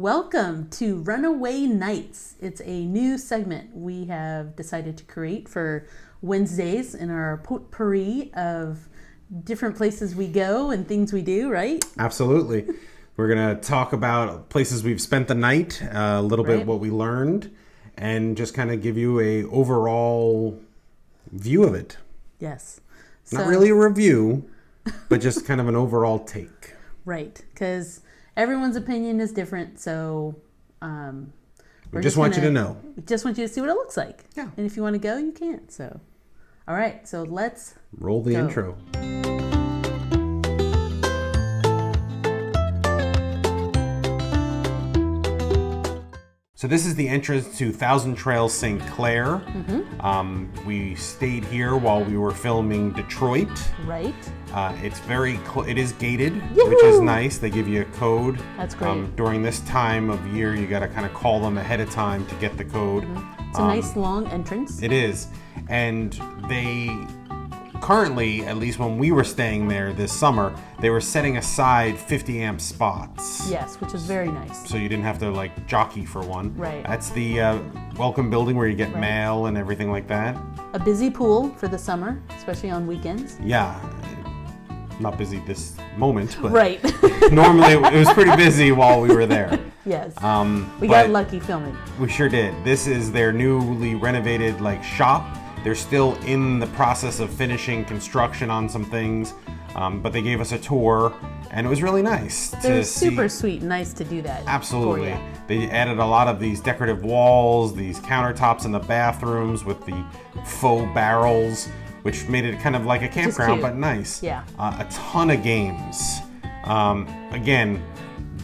Welcome to Runaway Nights. It's a new segment we have decided to create for Wednesdays in our potpourri of different places we go and things we do, right? Absolutely. We're going to talk about places we've spent the night, a little bit what we learned, and just kind of give you a overall view of it. Yes. Not really a review, but just kind of an overall take. Right, because everyone's opinion is different, so we just want you to know. We just want you to see what it looks like. Yeah. And if you want to go, you can. So, all right, so let's roll the intro. So this is the entrance to Thousand Trails St. Clair. Mm-hmm. We stayed here while we were filming Detroit. Right. It's it is gated, Yoo-hoo! Which is nice. They give you a code. That's great. During this time of year, you got to kind of call them ahead of time to get the code. Mm-hmm. It's a nice long entrance. It is. And they currently, at least when we were staying there this summer, they were setting aside 50 amp spots. Yes, which is very nice. So you didn't have to like jockey for one. Right. That's the welcome building where you get mail and everything like that. A busy pool for the summer, especially on weekends. Yeah. Not busy this moment, but right. normally it was pretty busy while we were there. Yes. We got lucky filming. We sure did. This is their newly renovated shop. They're still in the process of finishing construction on some things, but they gave us a tour, and it was really nice They're super sweet, nice to do that. Absolutely. They added a lot of these decorative walls, these countertops in the bathrooms with the faux barrels, which made it kind of like a campground, but nice. Yeah. A ton of games. Again,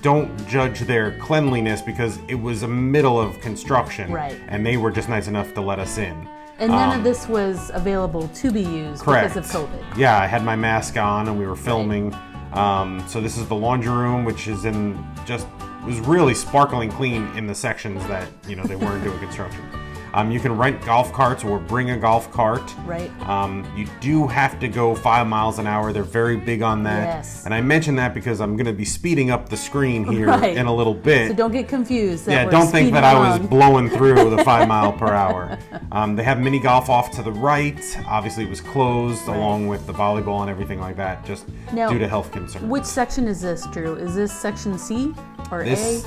don't judge their cleanliness because it was a middle of construction, right? And they were just nice enough to let us in. And none of this was available to be used because of COVID. Yeah, I had my mask on and we were filming. Right. So this is the laundry room, which is was really sparkling clean in the sections that, they weren't doing construction. You can rent golf carts or bring a golf cart. Right. You do have to go 5 miles an hour. They're very big on that. Yes. And I mention that because I'm going to be speeding up the screen here in a little bit. So don't get confused. Don't think that I was blowing through the 5 mile per hour. They have mini golf off to the right. Obviously, it was closed along with the volleyball and everything like that, just due to health concerns. Which section is this, Drew? Is this section C or A?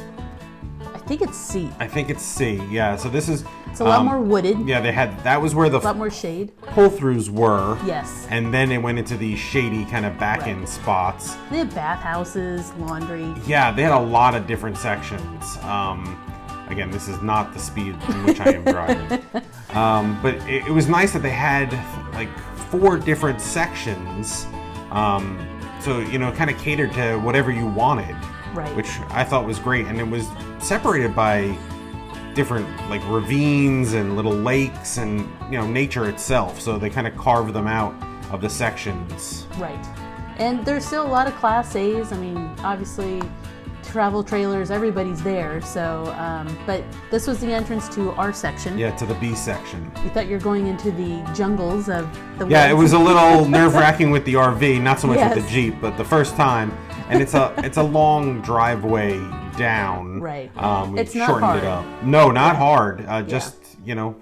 I think it's C. I think it's C, yeah. So this is... It's a lot more wooded. Yeah, that was where a lot more shade. Pull-throughs were. Yes. And then it went into these shady kind of back-end spots. They had bathhouses, laundry. Yeah, they had a lot of different sections. Again, this is not the speed in which I am driving. But it was nice that they had 4 different sections. So, kind of catered to whatever you wanted. Right. Which I thought was great. And it was separated by different ravines and little lakes and nature itself. So they kind of carved them out of the sections. Right. And there's still a lot of Class A's. I mean, obviously travel trailers, everybody's there. So, but this was the entrance to our section. Yeah, to the B section. You thought you were going into the jungles of the woods. Yeah, it was a little nerve-wracking with the RV, not so much with the Jeep, but the first time. And it's a long driveway down. Right. We it's not shortened hard. it up. No, not hard. Just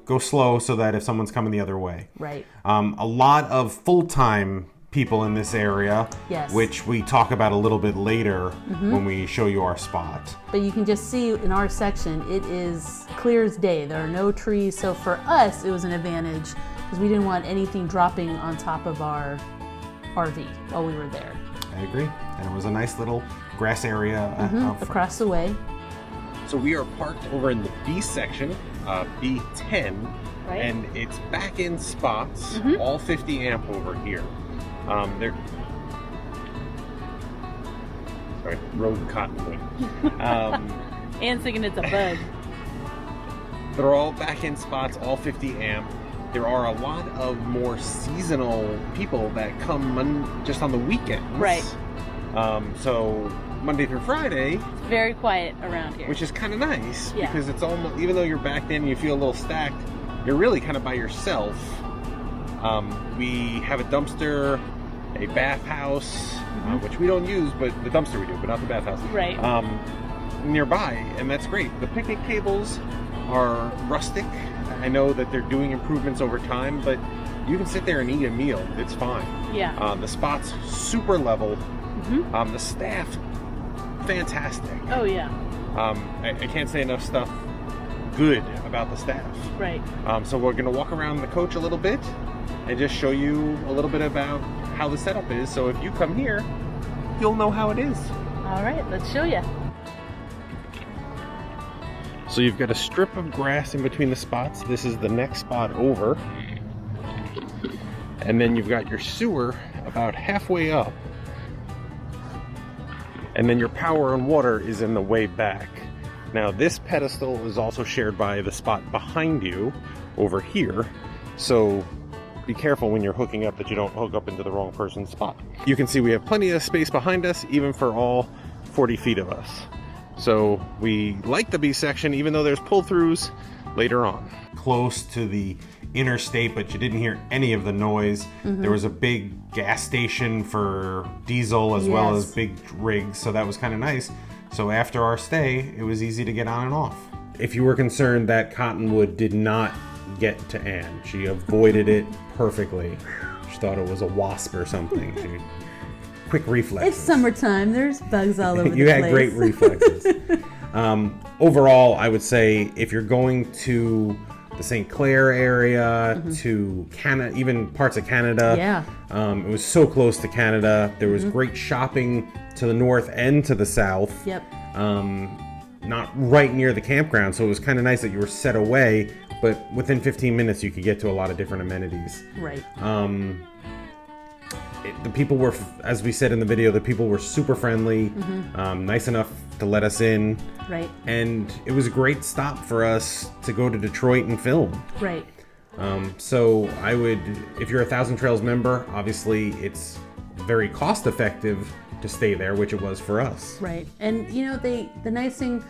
go slow so that if someone's coming the other way. Right. A lot of full-time people in this area, which we talk about a little bit later when we show you our spot. But you can just see in our section, it is clear as day. There are no trees. So for us, it was an advantage because we didn't want anything dropping on top of our RV while we were there. I agree. And it was a nice little grass area across the way. So we are parked over in the B section, B10, and it's back in spots, all 50 amp over here. Rogue cottonwood. And thinking it's a bug. They're all back in spots, all 50 amp. There are a lot of more seasonal people that come just on the weekends. Right. So Monday through Friday. It's very quiet around here. Which is kind of nice because it's almost, even though you're backed in, you feel a little stacked, you're really kind of by yourself. We have a dumpster, a bathhouse, which we don't use, but the dumpster we do, but not the bathhouse. Right. nearby, and that's great. The picnic tables are rustic. I know that they're doing improvements over time, but you can sit there and eat a meal. It's fine. Yeah. The spot's super level. The staff, fantastic. Oh yeah. I can't say enough stuff good about the staff. Right. So we're gonna walk around the coach a little bit and just show you a little bit about how the setup is. So if you come here, you'll know how it is. All right, let's show you. So you've got a strip of grass in between the spots. This is the next spot over. And then you've got your sewer about halfway up. And then your power and water is in the way back. Now this pedestal is also shared by the spot behind you over here. So be careful when you're hooking up that you don't hook up into the wrong person's spot. You can see we have plenty of space behind us, even for all 40 feet of us. So we like the B section, even though there's pull-throughs later on. Close to the interstate, but you didn't hear any of the noise. There was a big gas station for diesel as well as big rigs, so that was kind of nice. So after our stay, it was easy to get on and off. If you were concerned, that cottonwood did not get to Anne. She avoided it perfectly. She thought it was a wasp or something. Quick reflexes. It's summertime. There's bugs all over the place. You had great reflexes. Overall, I would say if you're going to the St Clair area, to Canada, even parts of Canada, it was so close to Canada. There was great shopping to the north and to the south. Yep. Not right near the campground, so it was kind of nice that you were set away, but within 15 minutes you could get to a lot of different amenities. Right. The people were, as we said in the video, the people were super friendly, nice enough to let us in. Right. And it was a great stop for us to go to Detroit and film. Right. So I would, if you're a Thousand Trails member, obviously it's very cost effective to stay there, which it was for us. Right. And you know, the nice thing,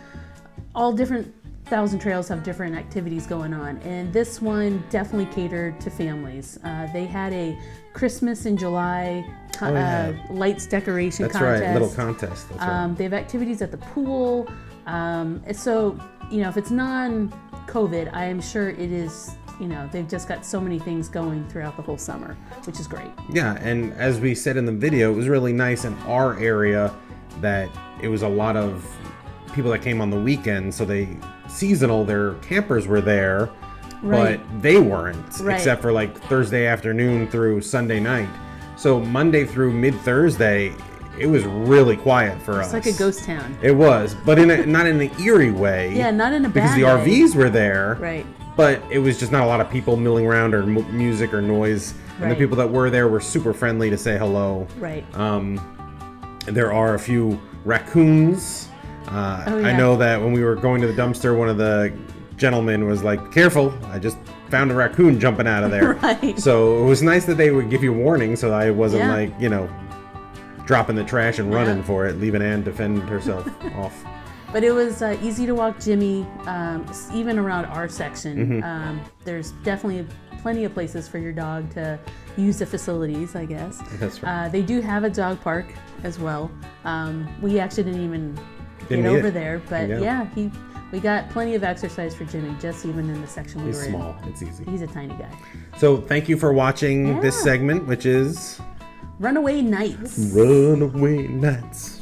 all different Thousand Trails have different activities going on, and this one definitely catered to families. They had a Christmas in July lights decoration contest. That's right, little contest. That's right. They have activities at the pool. So, you know, if it's non-COVID, I am sure it is, you know, they've just got so many things going throughout the whole summer, which is great. Yeah, and as we said in the video, it was really nice in our area that it was a lot of people that came on the weekend, so their campers were there, but they weren't, except for like Thursday afternoon through Sunday night. So Monday through mid-Thursday, it was really quiet for us. It's like a ghost town. It was, but not in an eerie way. Yeah, not in a because bad the way. RVs were there. Right. But it was just not a lot of people milling around or music or noise. And the people that were there were super friendly to say hello. Right. There are a few raccoons. I know that when we were going to the dumpster, one of the gentlemen was like, "Careful, I just found a raccoon jumping out of there." Right. So it was nice that they would give you warning, so I wasn't like, you know, dropping the trash and running for it, leaving Anne to fend herself off. But it was easy to walk Jimmy, even around our section. There's definitely plenty of places for your dog to use the facilities, I guess. That's right. They do have a dog park as well. We actually didn't even get over there, but we got plenty of exercise for Jimmy, just even in the section we were in. He's small, it's easy. He's a tiny guy. So thank you for watching this segment, which is Runaway Nights. Runaway Nights.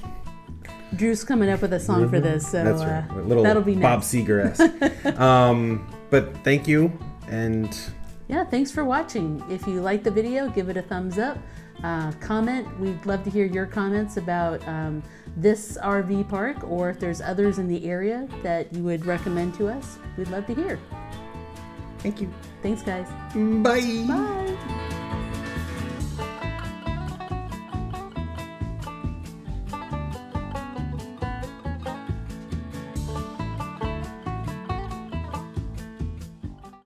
Drew's coming up with a song for this, so that's right. Little that'll be Bob next. Seger-esque. But thank you, and yeah, thanks for watching. If you like the video, give it a thumbs up. Comment. We'd love to hear your comments about this RV park, or if there's others in the area that you would recommend to us. We'd love to hear. thank you. Thanks, guys. Bye. Bye.